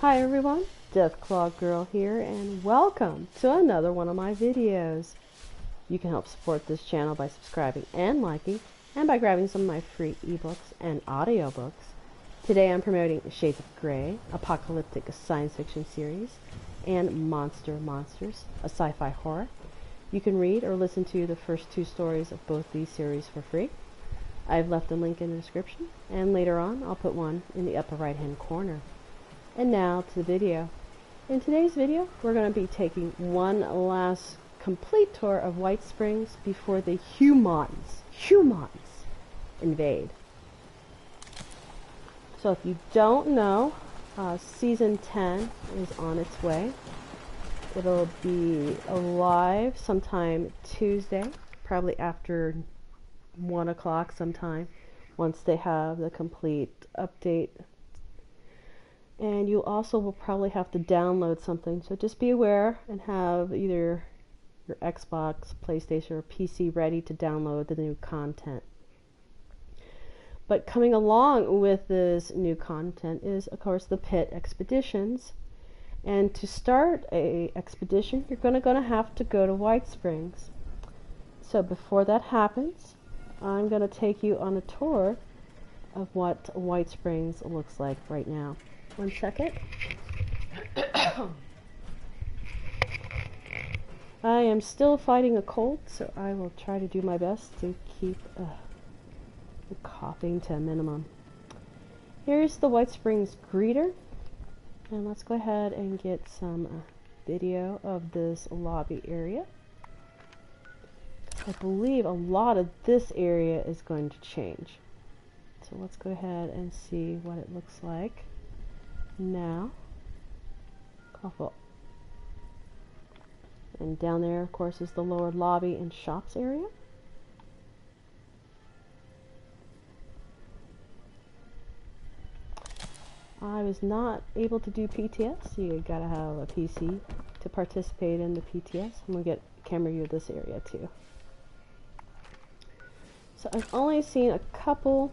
Hi everyone, Deathclaw Girl here, and welcome to another one of my videos. You can help support this channel by subscribing and liking, and by grabbing some of my free ebooks and audiobooks. Today I'm promoting Shades of Grey, apocalyptic science fiction series, and Monsters, a sci-fi horror. You can read or listen to the first two stories of both these series for free. I've left a link in the description, and later on I'll put one in the upper right hand corner. And now to the video. In today's video, we're going to be taking one last complete tour of WHITESPRINGS before the humans invade. So if you don't know, Season 10 is on its way. It'll be live sometime Tuesday, probably after 1 o'clock sometime, once they have the complete update. And you also will probably have to download something, so just be aware and have either your Xbox, PlayStation, or PC ready to download the new content. But coming along with this new content is, of course, the pit expeditions. And to start a expedition, you're going to have to go to WHITESPRINGS. So before that happens, I'm going to take you on a tour of what WHITESPRINGS looks like right now. 1 second. I am still fighting a cold, so I will try to do my best to keep the coughing to a minimum. Here's the WHITESPRINGS greeter, and let's go ahead and get some video of this lobby area. I believe a lot of this area is going to change. So let's go ahead and see what it looks like now. Cough up. And down there, of course, is the lower lobby and shops area. I was not able to do PTS. You gotta have a PC to participate in the PTS. I'm gonna get a camera view of this area too. So I've only seen a couple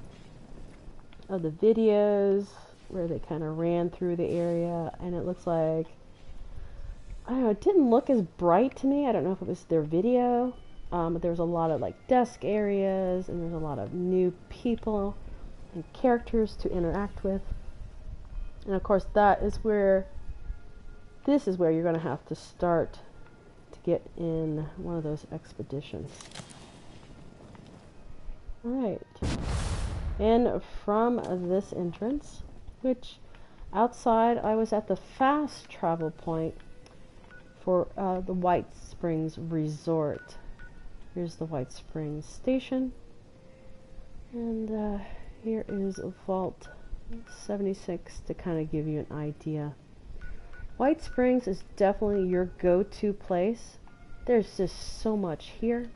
of the videos where they kind of ran through the area, and it looks like, I don't know, it didn't look as bright to me. I don't know if it was their video, but there was a lot of like desk areas, and there's a lot of new people and characters to interact with. And of course this is where you're going to have to start to get in one of those expeditions. Alright, and from this entrance, which outside I was at the fast travel point for the WHITESPRINGS resort. Here's the WHITESPRINGS station, and here is Vault 76 to kind of give you an idea. WHITESPRINGS is definitely your go-to place. There's just so much here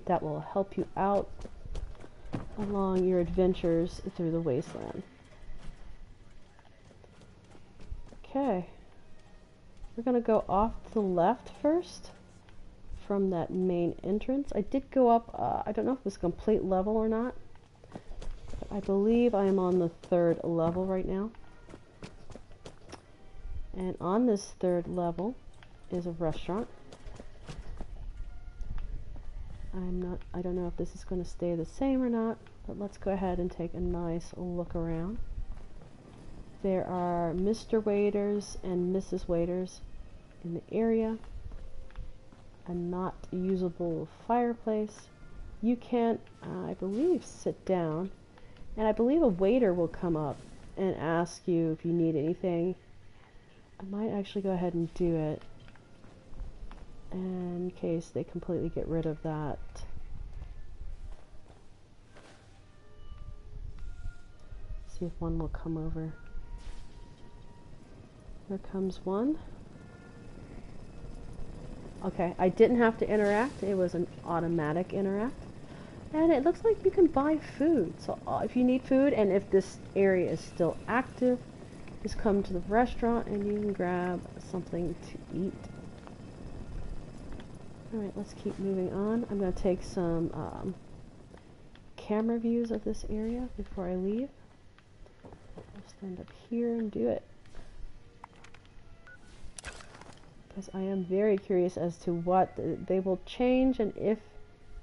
that will help you out along your adventures through the wasteland. Okay, we're going to go off to the left first from that main entrance. I did go up, I don't know if it was a complete level or not, but I believe I am on the 3rd level right now. And on this 3rd level is a restaurant. I don't know if this is going to stay the same or not, but let's go ahead and take a nice look around. There are Mr. Waiters and Mrs. Waiters in the area. A not usable fireplace. You can, I believe, sit down, and I believe a waiter will come up and ask you if you need anything. I might actually go ahead and do it in case they completely get rid of that. See if one will come over. Here comes one. Okay, I didn't have to interact. It was an automatic interact. And it looks like you can buy food. So if you need food, and if this area is still active, just come to the restaurant and you can grab something to eat. Alright, let's keep moving on. I'm going to take some camera views of this area before I leave. I'll stand up here and do it. because I am very curious as to what they will change, and if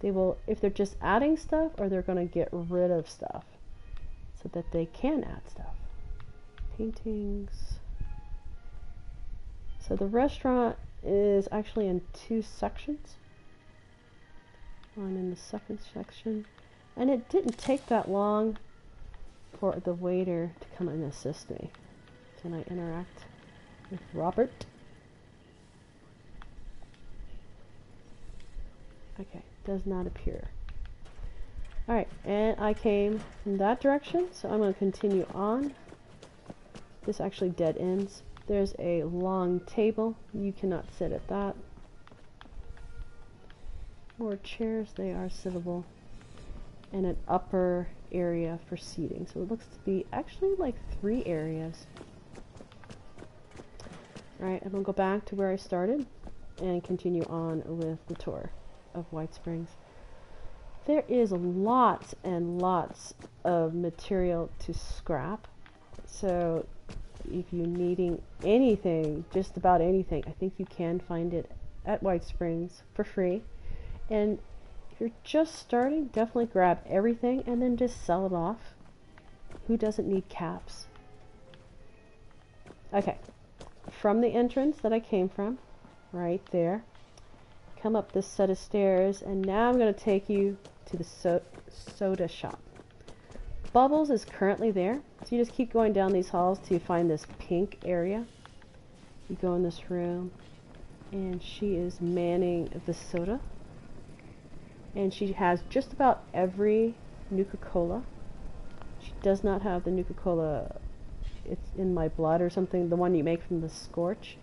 they're just adding stuff or they're going to get rid of stuff so that they can add stuff. Paintings. So the restaurant is actually in 2 sections. One in the second section, and it didn't take that long for the waiter to come and assist me. Can I interact with Robert? Okay, does not appear. Alright, and I came from that direction, so I'm going to continue on. This actually dead ends. There's a long table. You cannot sit at that. More chairs, they are sittable. And an upper area for seating. So it looks to be actually like 3 areas. Alright, I'm going to go back to where I started and continue on with the tour of White Springs. There is lots and lots of material to scrap. So if you're needing anything, just about anything, I think you can find it at White Springs for free. And if you're just starting, definitely grab everything and then just sell it off. Who doesn't need caps? Okay, from the entrance that I came from, right there, come up this set of stairs, and now I'm going to take you to the soda shop. Bubbles is currently there, so you just keep going down these halls till you find this pink area. You go in this room, and she is manning the soda. And she has just about every Nuka-Cola. She does not have the Nuka-Cola, it's in my blood or something, the one you make from the scorch.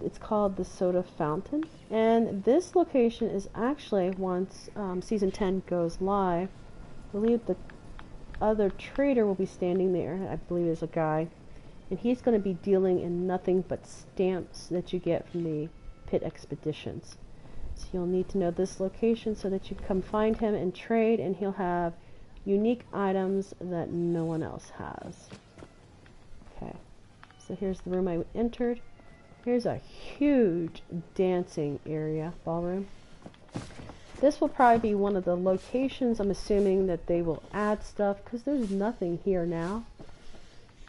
It's called the Soda Fountain. And this location is actually, once Season 10 goes live, I believe the other trader will be standing there. I believe there's a guy. And he's going to be dealing in nothing but stamps that you get from the pit expeditions. So you'll need to know this location so that you can come find him and trade, and he'll have unique items that no one else has. Okay, so here's the room I entered. Here's a huge dancing area, ballroom. This will probably be one of the locations. I'm assuming that they will add stuff because there's nothing here now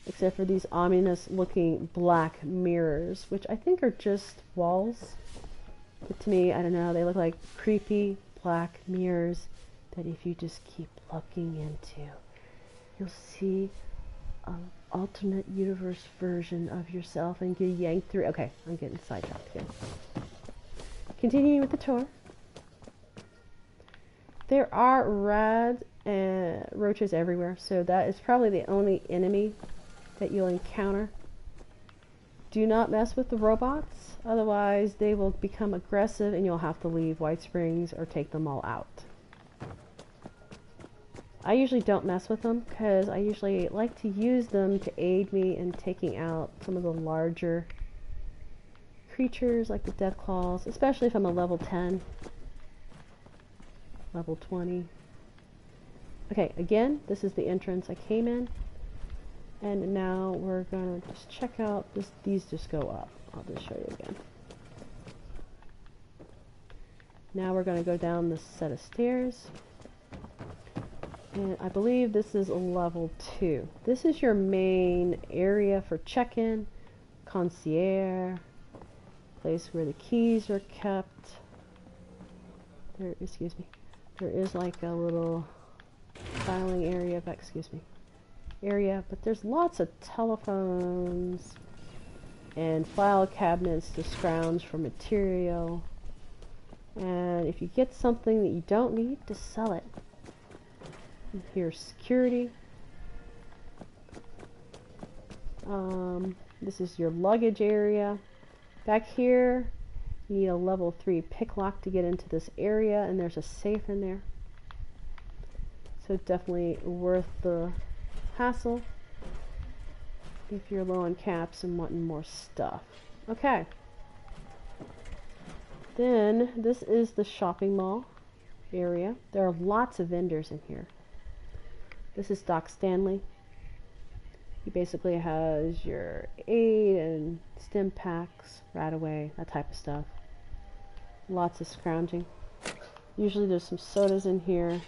except for these ominous looking black mirrors, which I think are just walls. But to me, I don't know, they look like creepy black mirrors that if you just keep looking into, you'll see an alternate universe version of yourself and get yanked through. Okay, I'm getting sidetracked again. Continuing with the tour. There are rats and roaches everywhere, so that is probably the only enemy that you'll encounter. Do not mess with the robots, otherwise they will become aggressive and you'll have to leave White Springs or take them all out. I usually don't mess with them because I usually like to use them to aid me in taking out some of the larger creatures like the Deathclaws, especially if I'm a level 10, level 20. Okay, again, this is the entrance I came in. And now we're going to just check out this. These just go up. I'll just show you again. Now we're going to go down this set of stairs. And I believe this is a level 2. This is your main area for check-in, concierge, place where the keys are kept. There, excuse me. There is like a little filing area, but but there's lots of telephones and file cabinets to scrounge for material, and if you get something that you don't need, just sell it. And here's security. This is your luggage area. Back here you need a level 3 pick lock to get into this area, and there's a safe in there, so definitely worth the hassle if you're low on caps and wanting more stuff. Okay, then this is the shopping mall area. There are lots of vendors in here. This is Doc Stanley. He basically has your aid and stim packs, Radaway, that type of stuff. Lots of scrounging. Usually there's some sodas in here.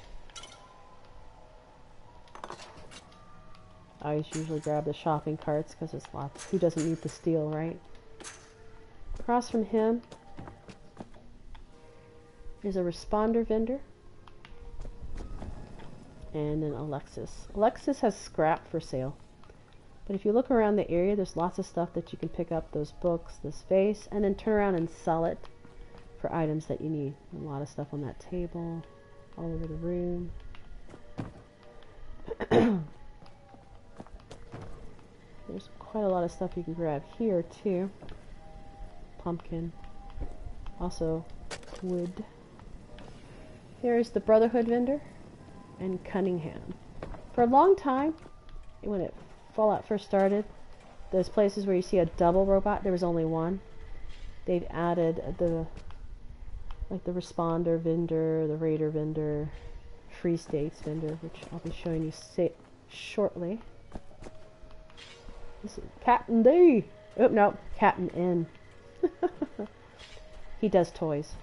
I always usually grab the shopping carts because it's lots. Who doesn't need the steal, right? Across from him is a responder vendor. And then Alexis. Alexis has scrap for sale. But if you look around the area, there's lots of stuff that you can pick up. Those books, this vase, and then turn around and sell it for items that you need. A lot of stuff on that table, all over the room. There's quite a lot of stuff you can grab here too. Pumpkin. Also wood. Here's the Brotherhood vendor and Cunningham. For a long time, when Fallout first started, those places where you see a double robot, there was only one. They've added the responder vendor, the raider vendor, free states vendor, which I'll be showing you shortly. This is Captain D. Oh no, Captain N. He does toys.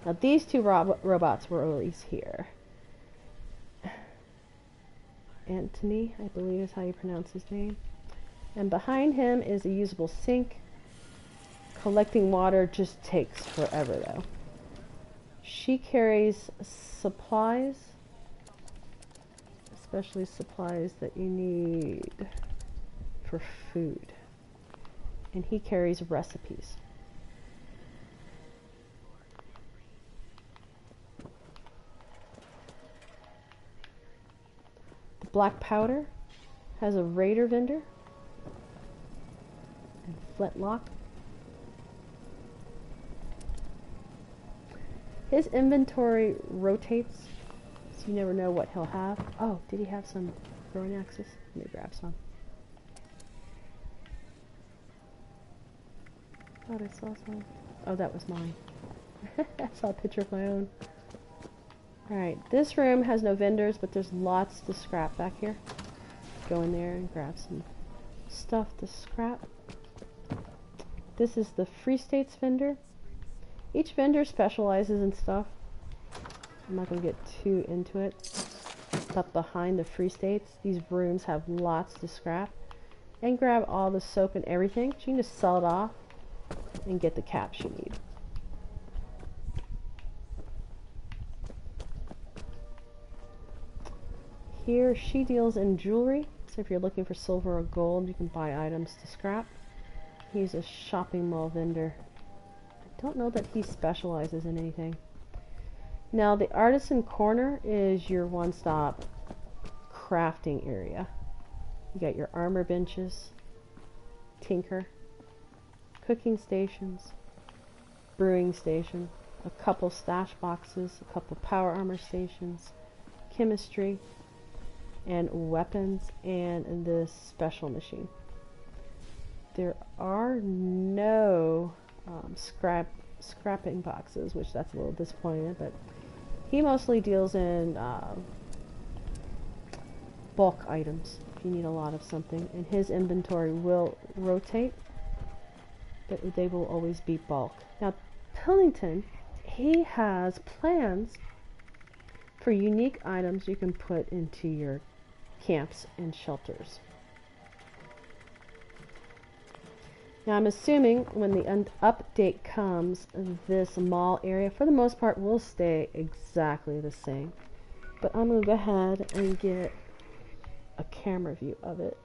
Now these two robots were always here. Anthony, I believe is how you pronounce his name. And behind him is a usable sink. Collecting water just takes forever though. She carries supplies, especially supplies that you need for food. And he carries recipes. The black powder has a raider vendor and flintlock. His inventory rotates, so you never know what he'll have. Oh, did he have some throwing axes? Let me grab some. Thought I saw some. Oh, that was mine. I saw a picture of my own. Alright, this room has no vendors, but there's lots to scrap back here. Go in there and grab some stuff to scrap. This is the Free States vendor. Each vendor specializes in stuff. I'm not going to get too into it. But behind the Free States, these rooms have lots to scrap. And grab all the soap and everything. So you can just sell it off and get the caps you need. Here she deals in jewelry. So if you're looking for silver or gold, you can buy items to scrap. He's a shopping mall vendor. Don't know that he specializes in anything. Now the artisan corner is your one-stop crafting area. You got your armor benches, tinker, cooking stations, brewing station, a couple stash boxes, a couple power armor stations, chemistry, and weapons, and this special machine. There are no scrapping boxes, which that's a little disappointing, but he mostly deals in bulk items if you need a lot of something, and his inventory will rotate, but they will always be bulk. Now Pillington, he has plans for unique items you can put into your camps and shelters. Now I'm assuming when the update comes, this mall area for the most part will stay exactly the same. But I'm going to go ahead and get a camera view of it.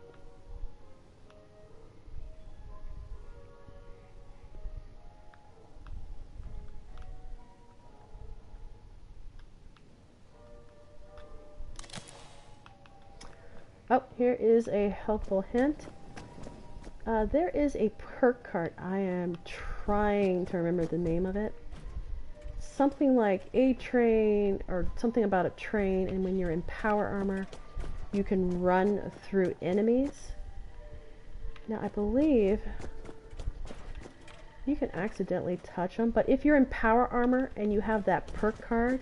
Oh, here is a helpful hint. There is a perk card. I am trying to remember the name of it. Something like a train, or something about a train, and when you're in power armor, you can run through enemies. Now I believe you can accidentally touch them, but if you're in power armor and you have that perk card,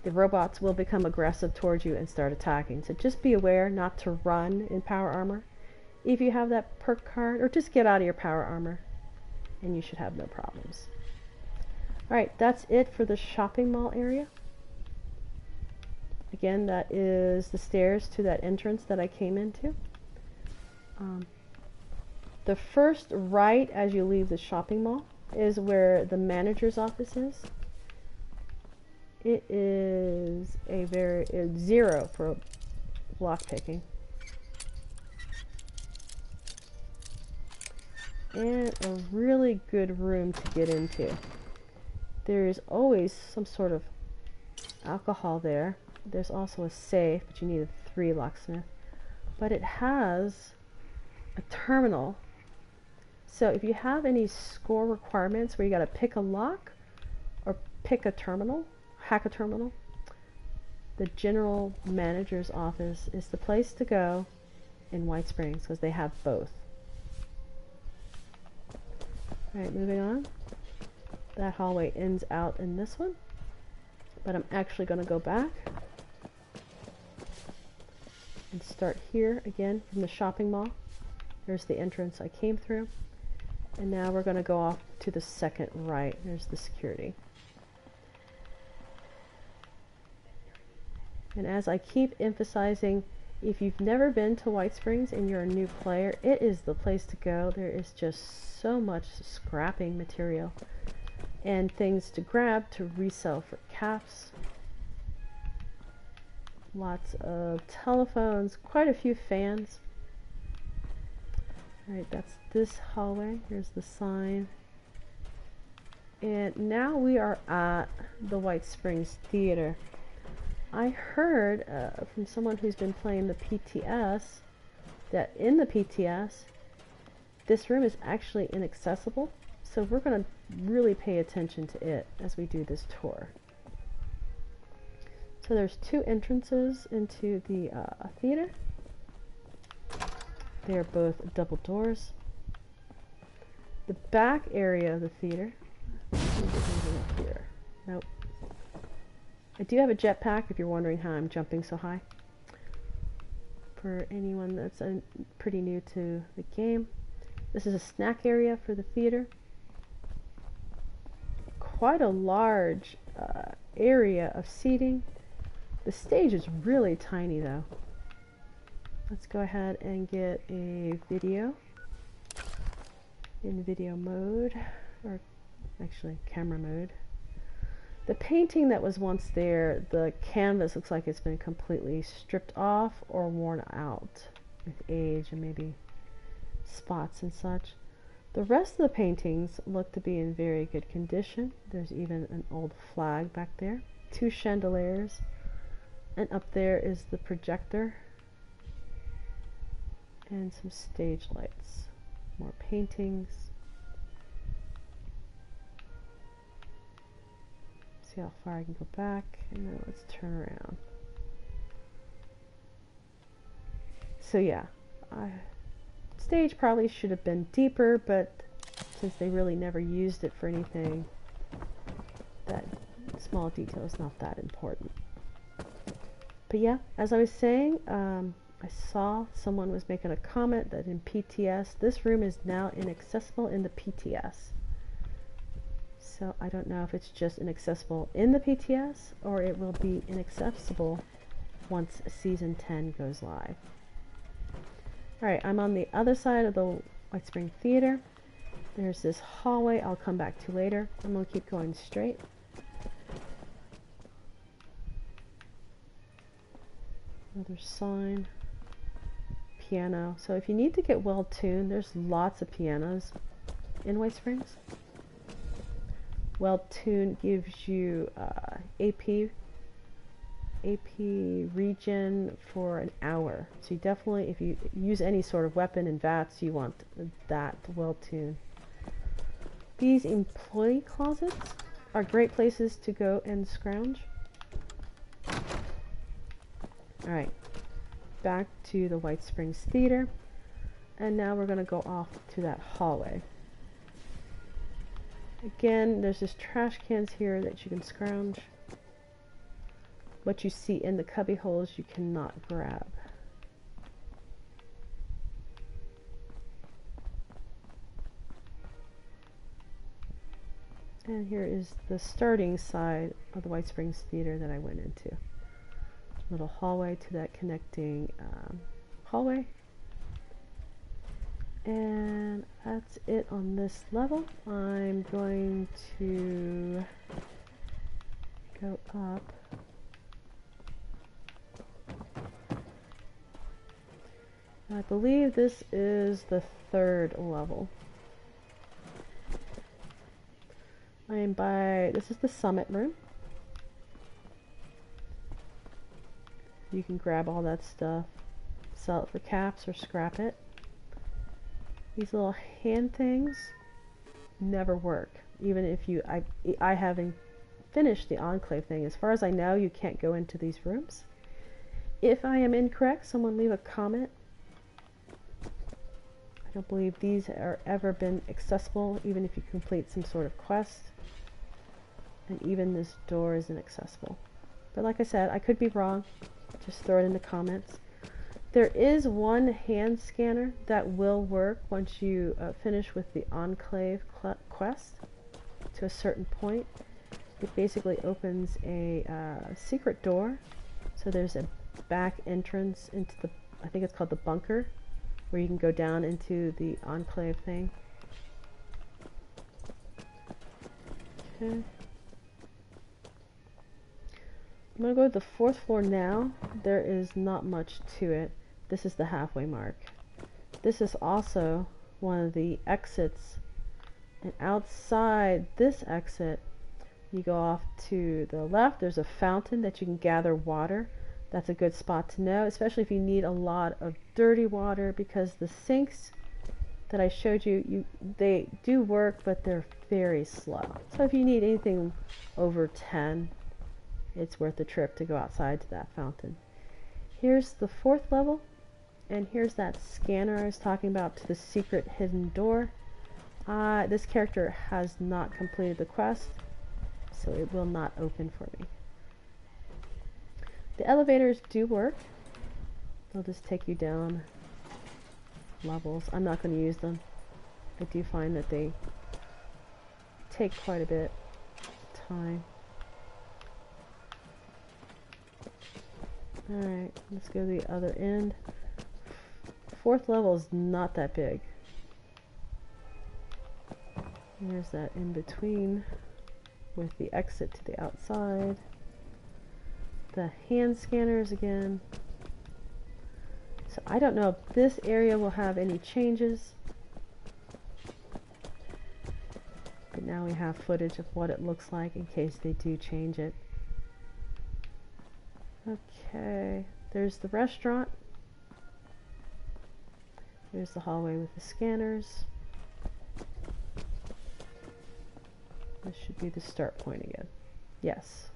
the robots will become aggressive towards you and start attacking. So just be aware not to run in power armor if you have that perk card, or just get out of your power armor and you should have no problems. Alright, that's it for the shopping mall area. Again, that is the stairs to that entrance that I came into. The first right as you leave the shopping mall is where the manager's office is. It is it's 0 for block picking. And a really good room to get into. There is always some sort of alcohol there. There's also a safe, but you need a 3 locksmith. But it has a terminal. So if you have any score requirements where you gotta pick a lock or pick a terminal, hack a terminal, the general manager's office is the place to go in White Springs because they have both. Alright, moving on. That hallway ends out in this one, but I'm actually going to go back and start here again from the shopping mall. There's the entrance I came through, and now we're going to go off to the second right. There's the security. And as I keep emphasizing, if you've never been to White Springs and you're a new player, it is the place to go. There is just so much scrapping material and things to grab to resell for caps. Lots of telephones, quite a few fans. Alright, that's this hallway. Here's the sign. And now we are at the White Springs Theater. I heard from someone who's been playing the PTS that in the PTS this room is actually inaccessible, so we're going to really pay attention to it as we do this tour. So there's 2 entrances into the theater. They're both double doors. The back area of the theater. Here. Nope. I do have a jetpack if you're wondering how I'm jumping so high. For anyone that's pretty new to the game. This is a snack area for the theater. Quite a large area of seating. The stage is really tiny though. Let's go ahead and get a video in video mode, or actually camera mode. The painting that was once there, the canvas looks like it's been completely stripped off or worn out with age and maybe spots and such. The rest of the paintings look to be in very good condition. There's even an old flag back there, 2 chandeliers, and up there is the projector and some stage lights. More paintings. See how far I can go back, and then let's turn around. So yeah, stage probably should have been deeper, but since they really never used it for anything, that small detail is not that important. But yeah, as I was saying, I saw someone was making a comment that in PTS, this room is now inaccessible in the PTS. So I don't know if it's just inaccessible in the PTS or it will be inaccessible once Season 10 goes live. Alright, I'm on the other side of the White Spring Theater. There's this hallway I'll come back to later. I'm going to keep going straight. Another sign. Piano. So if you need to get well tuned, there's lots of pianos in White Springs. Well tuned gives you AP regen for an hour. So you definitely, if you use any sort of weapon in VATS, you want that well tuned. These employee closets are great places to go and scrounge. Alright, back to the White Springs Theater, and now we're going to go off to that hallway. Again, there's just trash cans here that you can scrounge. what you see in the cubby holes you cannot grab. And here is the starting side of the White Springs Theater that I went into. Little hallway to that connecting hallway. And that's it on this level. I'm going to go up. I believe this is the 3rd level. I am by, this is the summit room. You can grab all that stuff, sell it for caps or scrap it. These little hand things never work. Even if you, I haven't finished the Enclave thing. As far as I know, you can't go into these rooms. If I am incorrect, someone leave a comment. I don't believe these are ever been accessible, even if you complete some sort of quest. And even this door isn't accessible. But like I said, I could be wrong. Just throw it in the comments. There is one hand scanner that will work once you finish with the Enclave quest to a certain point. It basically opens a secret door. So there's a back entrance into the, I think it's called the bunker, where you can go down into the Enclave thing. Okay. I'm going to go to the 4th floor now. There is not much to it. This is the halfway mark. This is also one of the exits. And outside this exit, you go off to the left. There's a fountain that you can gather water. That's a good spot to know, especially if you need a lot of dirty water, because the sinks that I showed you, they do work, but they're very slow. So if you need anything over 10, it's worth the trip to go outside to that fountain. Here's the 4th level, and here's that scanner I was talking about to the secret hidden door. This character has not completed the quest, so it will not open for me. The elevators do work. They'll just take you down levels. I'm not going to use them. I do find that they take quite a bit of time. Alright, let's go to the other end. 4th level is not that big. There's that in between with the exit to the outside. The hand scanners again. So I don't know if this area will have any changes. But now we have footage of what it looks like in case they do change it. Okay, there's the restaurant. There's the hallway with the scanners. This should be the start point again. Yes.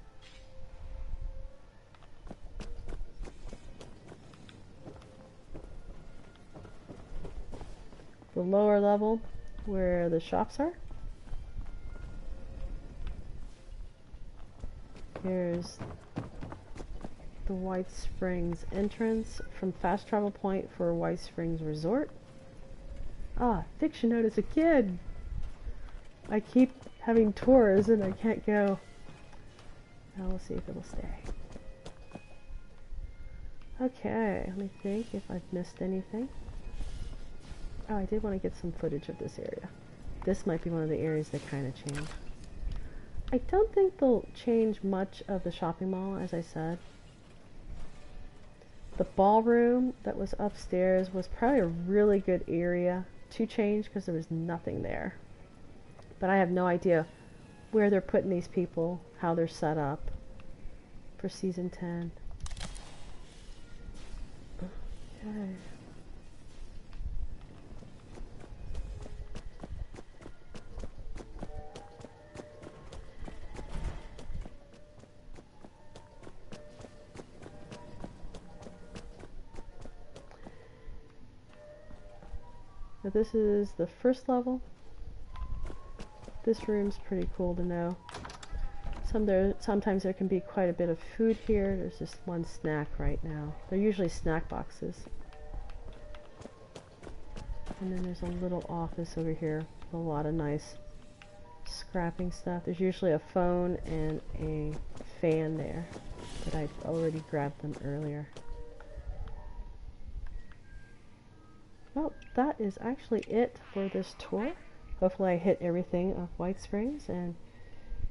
The lower level where the shops are. Here's the White Springs entrance from fast travel point for White Springs Resort. Eviction Notice again! I keep having tours and I can't go. Now we'll see if it'll stay. Okay, let me think if I've missed anything. Oh, I did want to get some footage of this area. This might be one of the areas that kind of change. I don't think they'll change much of the shopping mall, as I said. The ballroom that was upstairs was probably a really good area to change because there was nothing there. But I have no idea where they're putting these people, how they're set up for season 10. Okay. Now this is the 1st level. This room's pretty cool to know. Sometimes there can be quite a bit of food here. There's just one snack right now. They're usually snack boxes. And then there's a little office over here with a lot of nice scrapping stuff. There's usually a phone and a fan there, but I'd already grabbed them earlier. Well, that is actually it for this tour. Hopefully I hit everything of White Springs and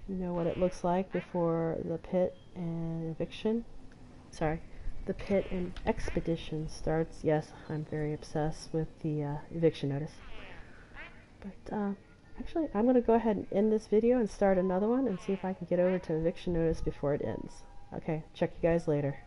you know what it looks like before the pit and eviction. Sorry, the pit and expedition starts. Yes, I'm very obsessed with the eviction notice. But actually, I'm going to go ahead and end this video and start another one and see if I can get over to eviction notice before it ends. Okay, check you guys later.